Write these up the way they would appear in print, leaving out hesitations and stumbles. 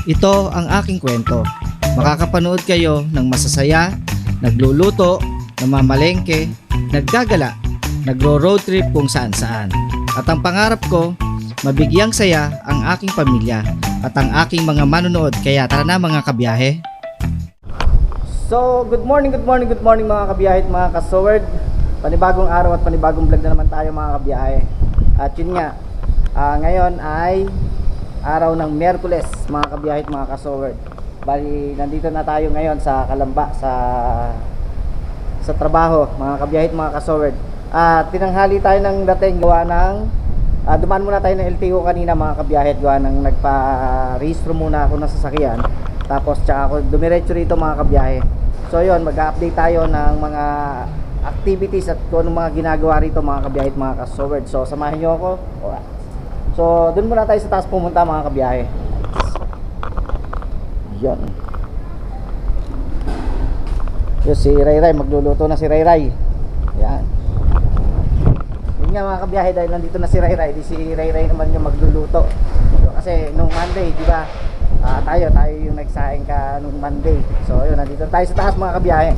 Ito ang aking kwento. Makakapanood kayo ng masasaya, nagluluto, namamalengke, naggagala, nagro-road trip kung saan-saan. At ang pangarap ko, mabigyang saya ang aking pamilya at ang aking mga manonood. Kaya tara na mga kabiyahe. So, good morning mga kabiyahe at mga kasoward. Panibagong araw at panibagong vlog na naman tayo mga kabiyahe. At yun nga, ngayon ay araw ng Miyerkules mga kabiyahe at mga kasoward. Bali, nandito na tayo ngayon sa Kalamba sa trabaho mga kabiyahe at mga kasoward. Tinanghali tayo ng dating gawa ng dumaan muna tayo ng LTO kanina mga kabiyahe at gawa ng nagpa-rehistro muna ako ng sasakyan. Tapos tsaka ako dumiretso rito mga kabiyahe. So yun, mag-update tayo ng mga activities at kung anong mga ginagawa rito mga kabiyahe at mga kasoward. So samahan nyo ako. Alright. So dun muna tayo sa taas pumunta mga kabiyahe. Yan. Yung si Rayray, magluluto na si Rayray. Yan. Yun nga mga kabiyahe, dahil nandito na si Rayray, di si Rayray naman yung magluluto. Kasi nung Monday, di ba? Tayo yung nagsaing ka nung Monday. So yun, nandito tayo sa taas mga kabiyahe.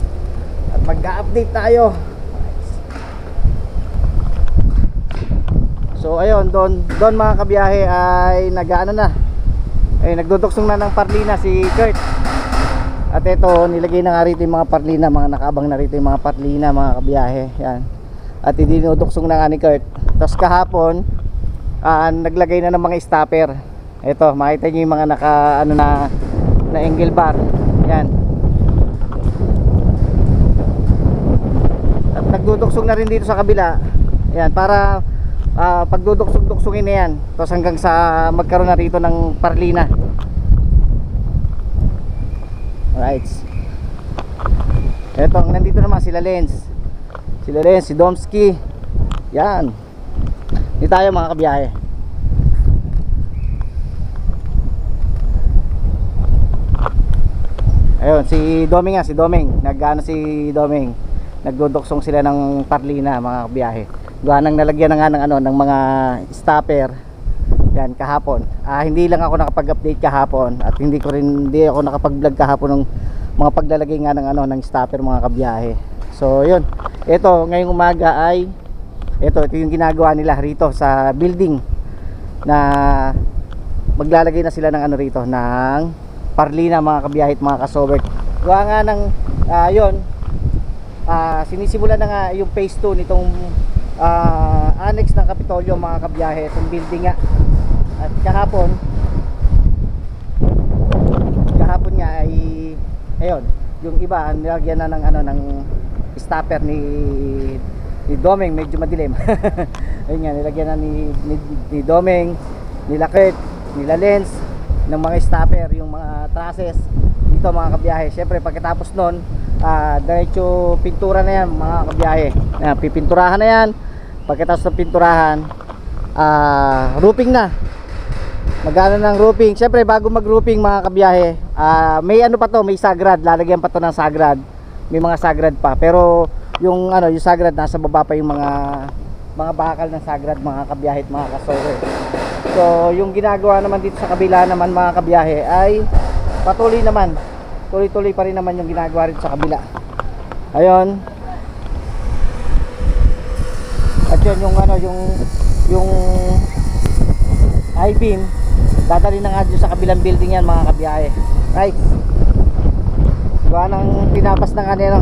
At mag-update tayo. So ayun, doon mga kabiyahe ay nagduduksong na ng parlina si Kurt. At ito, nilagay na nga rito yung mga parlina, mga nakaabang na rito yung mga parlina mga kabiyahe. Yan. At dinuduksong na nga ni Kurt. Tapos kahapon, naglagay na ng mga stopper. Ito, makita niyo yung mga na angle bar. Yan. At nagduduksong na rin dito sa kabila. Yan, para pagduduksong-duksungin na yan. Tapos hanggang sa magkaroon na rito ng parlina. Alright. Ito, nandito naman sila Lenz, si Domsky. Yan. Dito tayo mga kabiyahe. Ayun, si Doming. Si Doming. Nagduduksong sila ng parlina mga kabiyahe. Gawa nang nalagyan na nga ng mga stopper. Yan kahapon. Hindi lang ako nakapag-update kahapon at hindi ako nakapag-vlog kahapon ng mga paglalagay nga ng stopper mga kabiyahe. So yun. Ito ngayong umaga ay ito yung ginagawa nila rito sa building na maglalagay na sila ng rito ng parlina mga kabiyahe at mga kasowert. Gawa nga ng yun. Sinisimulan na nga yung phase 2 nitong annex ng Kapitolyo mga kabiyahe, itong building nga. At kahapon nga ay ayun, yung iba nilagyan na ng stopper ni Domeng, medyo madilim. Ayun nga, nilagyan na ni Domeng, nila Kurt, nila Lenz ng mga stopper, yung mga trusses dito mga kabiyahe. Syempre pagkatapos nun, diretso pintura na yan mga kabiyahe. Ayan, pipinturahan na yan. Pagkatapos ng pinturahan, roofing na. Magana ng roofing. Syempre bago mag-roofing mga kabiyahe, may may sagrad, lalagyan pa to ng sagrad. May mga sagrad pa. Pero yung sagrad nasa baba pa yung mga bakal ng sagrad mga kabiyahe at mga kasower. So yung ginagawa naman dito sa kabila naman mga kabiyahe ay patuloy naman. Tuloy-tuloy pa rin naman yung ginagawa rin sa kabila. Ayun. At yun yung I-beam dadali na nga dyan sa kabilang building yan mga kabiyahe. Right. Gawa nang tinabas na nga nila.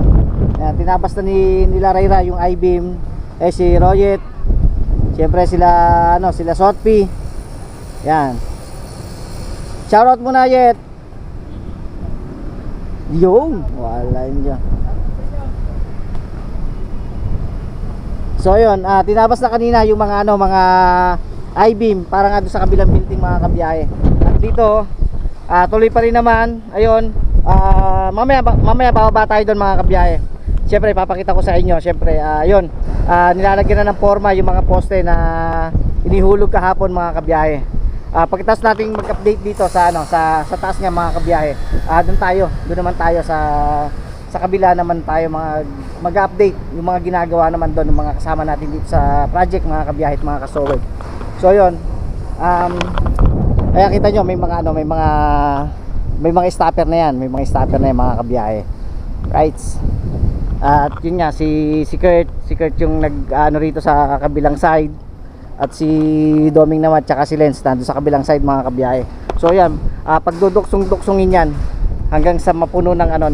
Yan, tinabas na nila Rayra yung I-beam. Si Royet. Siyempre sila Sotpi. Yan. Shoutout muna Yet. Yung wala niya. So yun, tinabas na kanina yung mga I-beam para nga doon sa kabilang building mga kabiyahe. At dito tuloy pa rin naman. Ayun, mamaya bababa tayo doon mga kabiyahe. Siyempre papakita ko sa inyo. Siyempre yun, nilalagyan na ng forma yung mga poste na inihulog kahapon mga kabiyahe. Pagkatapos nating mag-update dito sa taas nga mga kabiyahe, doon naman tayo sa kabila naman tayo mag-update yung mga ginagawa naman doon ng mga kasama natin dito sa project mga kabiyahe at mga kasowed. So yun, Kaya kita nyo may mga ano, may mga stopper na yan, may mga stopper na yan mga kabiyahe. Right. At yun nga si Kurt yung nag-ano rito sa kabilang side. At si Doming naman tsaka si Lens nandun sa kabilang side mga kabiyahe. So yan, pag duduksong-duksongin yan hanggang sa mapuno ng ano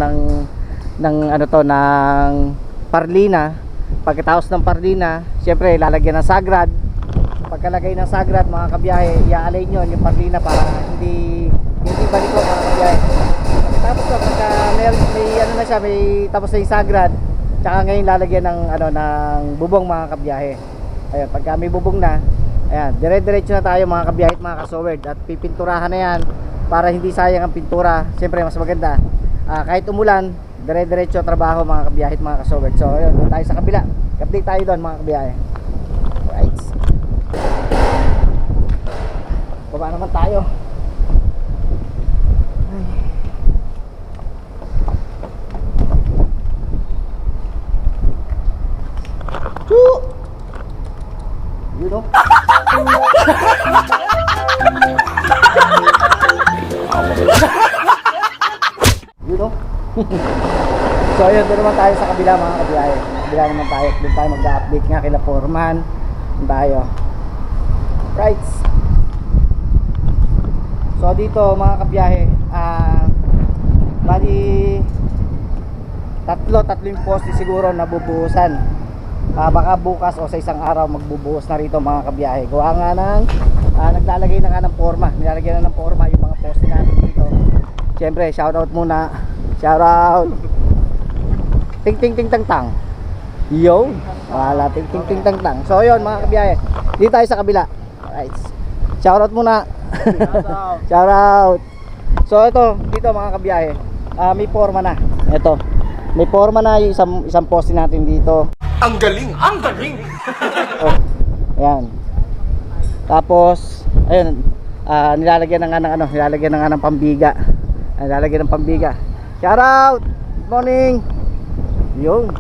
ng ano to ng parlina. Pagkatapos ng parlina, syempre lalagyan ng sagrad. Pagkalagay ng sagrad mga kabiyahe, i-align nyo yung parlina para hindi balik ko mga kabiyahe. Tapos to, pagka may ano na siya, may tapos na yung sagrad, tsaka ngayon lalagyan ng ano ng bubong mga kabiyahe. Ayun, pagka may bubong na, ayan, dire-diretso na tayo mga kabiyahe at mga kasowerd, at pipinturahan na yan para hindi sayang ang pintura. Siyempre mas maganda kahit umulan, dire-diretso trabaho mga kabiyahe at mga kasowerd. So ayun, doon tayo sa kabila, update tayo doon mga kabiyahe. Right, baba naman tayo. You know? You know? So ayun, doon naman tayo sa kabila mga kabiyahe. Kabila naman tayo, doon tayo mag-update nga kila Foreman. Doon tayo. Right. So dito mga kabiyahe, bali tatlo yung poste siguro nabubuhusan. Baka bukas o sa isang araw magbubuhos na rito mga kabiyahe. Gawa nga ng naglalagay na nga ng forma, nilalagyan na ng forma yung mga poste natin dito. Siyempre shoutout muna, shoutout ting ting ting tang tang, yo wala ting ting ting tang tang. So yun mga kabiyahe, dito tayo sa kabila. Alright, shoutout muna. Shoutout. So ito dito mga kabiyahe, may forma na. Ito may forma na yung isang poste natin dito. Ang galing, ang galing. Oh, ayan. Tapos, ayun, nilalagyan na nga ng ano, nilalagyan na nga ng pambiga. Nilalagyan ng pambiga. Shout out! Good morning! Yun.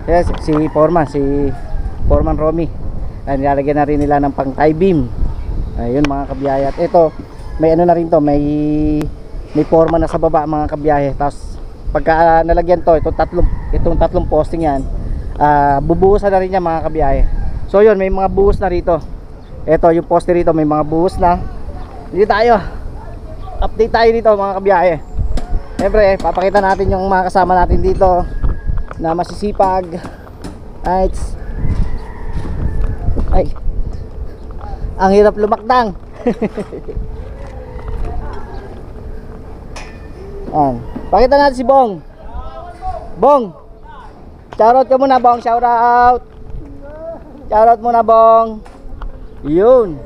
Yes, si Foreman Romy. Nilalagyan na rin nila ng pang tie beam. Ayun mga kabiyahe. At ito, may ano na rin to, may forma na sa baba mga kabiyahe. Tapos, pagka nalagyan to, itong tatlong posting yan, bubuhusan na rin niya mga kabiyahe. So yun, may mga buhos na rito. Ito yung poste rito, may mga buhos na. Dito tayo, update tayo dito mga kabiyahe. Siyempre papakita natin yung mga kasama natin dito na masisipag. Right. Ay, ang hirap lumakdang. Pakita natin si Bong. Bong, shoutout ka muna Bong, shoutout. Shoutout muna Bong. Yun.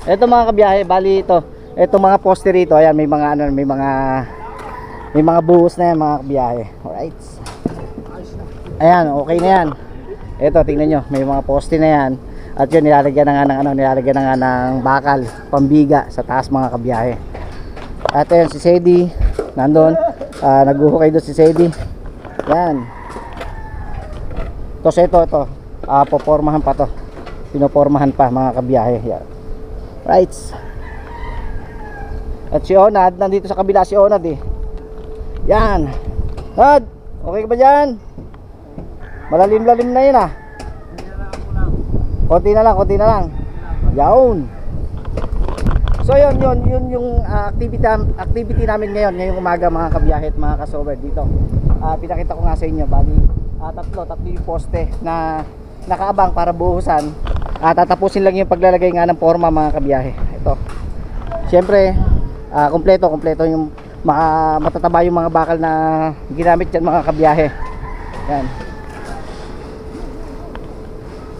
Ito mga kabiyahe, bali ito. Ito mga poste rito, ayan may mga ano, may mga buhos na yan mga kabiyahe. Alright. Ayan, okay na yan. Ito, tingnan nyo, may mga poste na yan. At yun, nilalagyan na nga ng ano, nilalagyan na nga ng bakal, pambiga sa taas mga kabiyahe. At ayun, si Sedi, nandun. Naghuhukay doon si Sedi. Yan. Tapos ito, popormahan pa to. Pinopormahan pa mga kabiyahe. Yan. Right. At si Onad, nandito sa kabila si Onad eh. Yan. Onad, okay ka ba dyan? Malalim-lalim na yun ah. Konti na lang. Yawn. So yun yung activity namin ngayong umaga mga kabiyahe at mga kasover dito. Pinakita ko nga sa inyo, bali tatlo yung poste na nakaabang para buhusan. Tatapusin lang yung paglalagay nga ng forma mga kabiyahe. Ito. Siyempre, kompleto yung matataba yung mga bakal na ginamit dyan mga kabiyahe. Yan.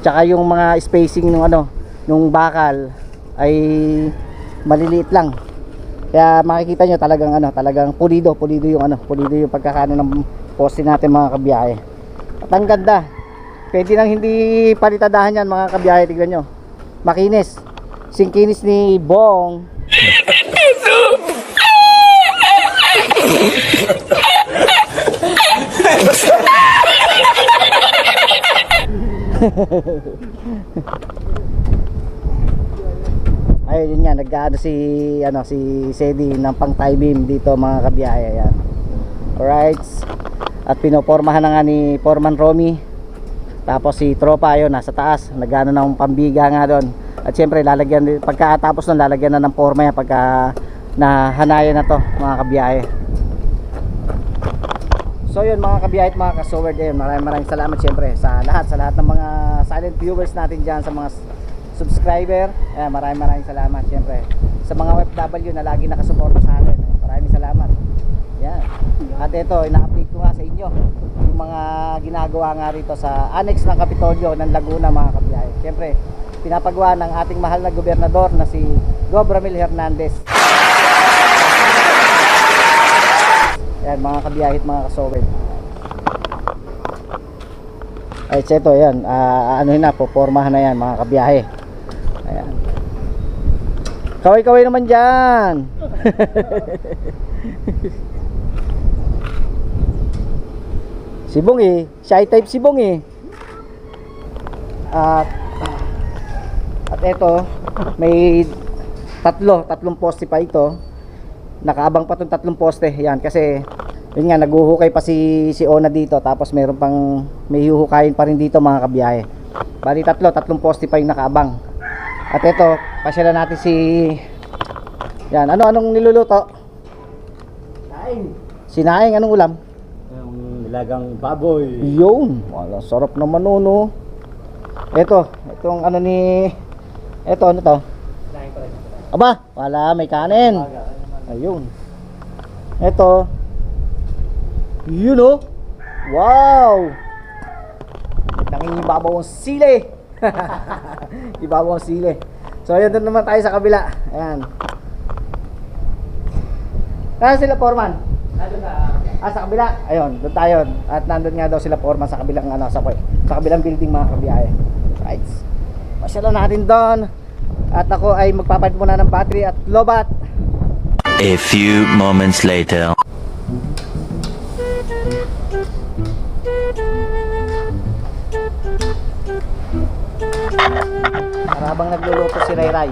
Tsaka yung mga spacing nung bakal ay maliliit lang. Kaya makikita nyo talagang pulido yung pagkakaano ng poste natin mga kabiyahe. At ang ganda. Pwede nang hindi palitadahan yan mga kabiyahe, tignan nyo. Makinis. Singkinis ni Bong. Ayun yun nga, nag-ano si Sedi ng pang tie beam dito mga kabiyahe. Ayan. Alright. At pinopormahan na nga ni Foreman Romy. Tapos si Tropa ayun nasa taas, nag-ano ng pambiga nga doon. At syempre lalagyan pagkatapos nun lalagyan na ng forma yan pagka nahanayan na to mga kabiyahe. So yun mga kabiyahe at mga kasoward, maraming salamat syempre sa lahat ng mga silent viewers natin dyan, sa mga subscriber. Maraming salamat syempre sa mga OFW na lagi nakasuporta sa atin. Maraming salamat. Yan. At ito, ina-update ko nga sa inyo yung mga ginagawa nga rito sa annex ng Kapitolyo ng Laguna mga kabiyahe. Syempre, pinapagawa ng ating mahal na gobernador na si Gob Ramil Hernandez. Yan mga kabiyahe at mga kasowed. Ay, ito yan. Ano na, popormahan na yan mga kabiyahe. Ayan. Kaway-kaway naman dyan. Si Bong shy type si Bong At ito, may tatlong poste pa ito. Nakaabang pa tong tatlong poste. Yan kasi yun nga naghuhukay pa si Ona dito, tapos may huhukayin pa rin dito mga kabiyahe. Bali tatlong poste pa yung nakaabang. At ito, pasyalan natin yan, anong niluluto? Naing. Sinaing, anong ulam? Yung nilagang baboy. Yun, wala, sarap naman no. Itong ano to? Naing pa rin. Aba, wala, may kanin. Ayun. Yun oh. Wow. Nangingibabaw ang sili. Ibabaw ang sili. So ayun, doon naman tayo sa kabila. Ayan. Kaya sila Foreman? Nandun na. Sa kabila. Ayun, doon tayo. At nandun nga daw sila Foreman sa kabilang sa kabilang building mga kabiyahe. Right. Pasyalan natin doon. At ako ay magpapalit muna ng battery at lobat. A few moments later. Habang nagluluto si Ray Ray.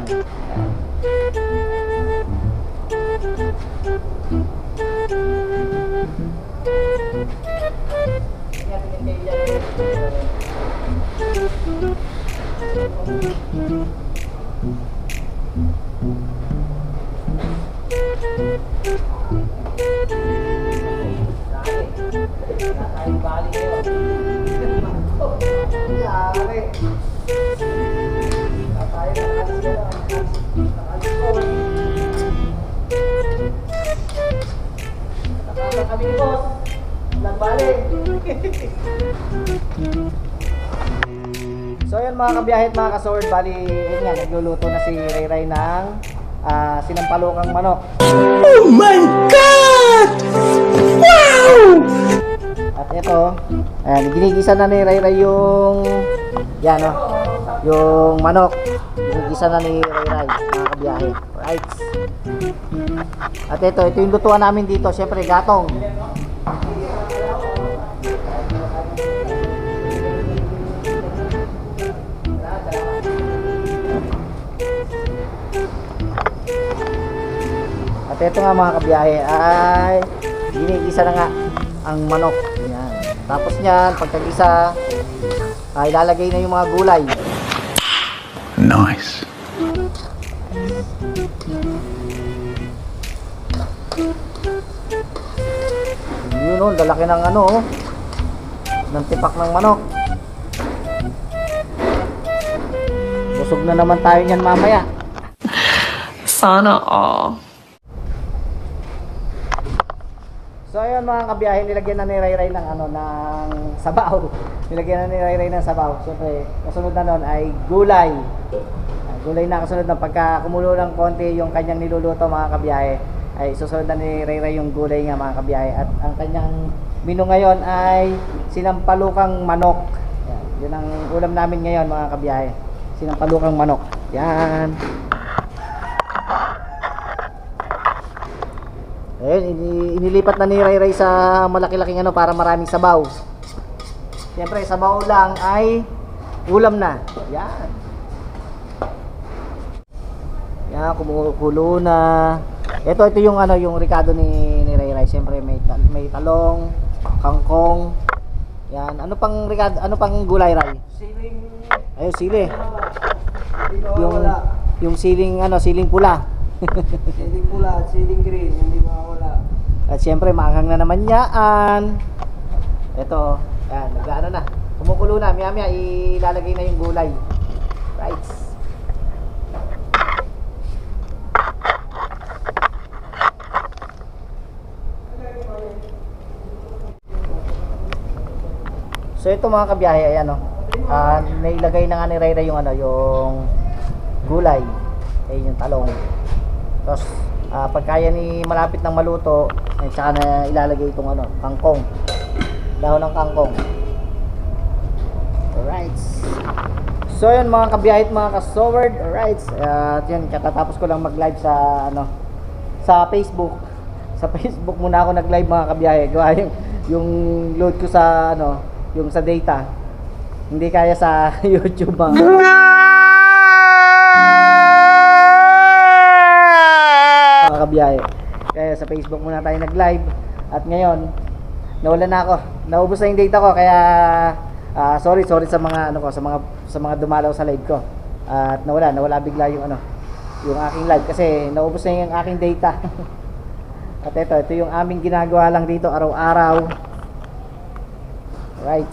Kami ni boss, nagbalik. So yun mga kabiyahe at mga kasword, bali yun nga, nagluluto na si Ray Ray ng sinampalukang manok. Oh my God! Wow! At ito, ayan, ginigisa na ni Ray Ray yung yung manok. Ginigisa na ni Ray Ray mga kabiyahe. Right. At ito yung lutuan namin dito, syempre gatong. At ito nga mga kabiyahe ay ginigisa na nga ang manok. Yan. Tapos niyan, pagkagisa ay lalagay na yung mga gulay. Nice. Yun o, lalaki ng ng tipak ng manok. Busog na naman tayo niyan mamaya. Sana all. So ayun mga kabiyahe, nilagyan na ni Ray Ray ng ng sabaw. Nilagyan na ni Ray Ray ng sabaw. Siyempre, kasunod na nun ay gulay. Gulay na kasunod na pagka kumulo ng konti yung kanyang niluluto mga kabiyahe, ay susunod na ni Ray Ray yung gulay nga mga kabiyahe. At ang kanyang menu ngayon ay sinampalukang manok. Yan. Yun ang ulam namin ngayon mga kabiyahe. Sinampalukang manok. Yan. Ayun, inilipat na ni Ray Ray sa malaki-laking para maraming sabaw. Siyempre, sabaw lang ay ulam na. Yan. Yan, kumukulo na. Ito yung ano, yung ricado ni Ray Ray. Siyempre may talong, kangkong. Yan, ano pang ricado, ano pang gulay, Ray? Siling. Ayun, sili. Hindi Yung mawawala. yung siling ano, siling pula. Siling pula at siling green. Hindi mawawala. At siyempre, maanghang na naman yan. Ito, yan, nag-ano na. Kumukulo na, maya-maya ilalagay na yung gulay. Right. So ito mga kabiyahe, ayan o. Nailagay na nga ni Rayra yung ano, yung gulay. Ayun yung talong. Tapos pagkaya ni malapit ng maluto, ay saka na ilalagay itong ano, kangkong. Dahon ng kangkong. Alright. So yun mga kabiyahit, mga kasoward. Alright. At yun, katatapos ko lang mag-live sa ano, sa Facebook. Sa Facebook muna ako nag-live mga kabiyahe. Gawa yung load ko sa ano, yung sa data. Hindi kaya sa YouTube mga kabiyahe. Kaya sa Facebook muna tayo nag-live. At ngayon, nawala na ako. Naubos na yung data ko kaya sorry sa mga ano ko, sa mga dumalaw sa live ko. At nawala bigla yung ano, yung aking live kasi naubos na yung aking data. At ito yung aming ginagawa lang dito araw-araw. Right.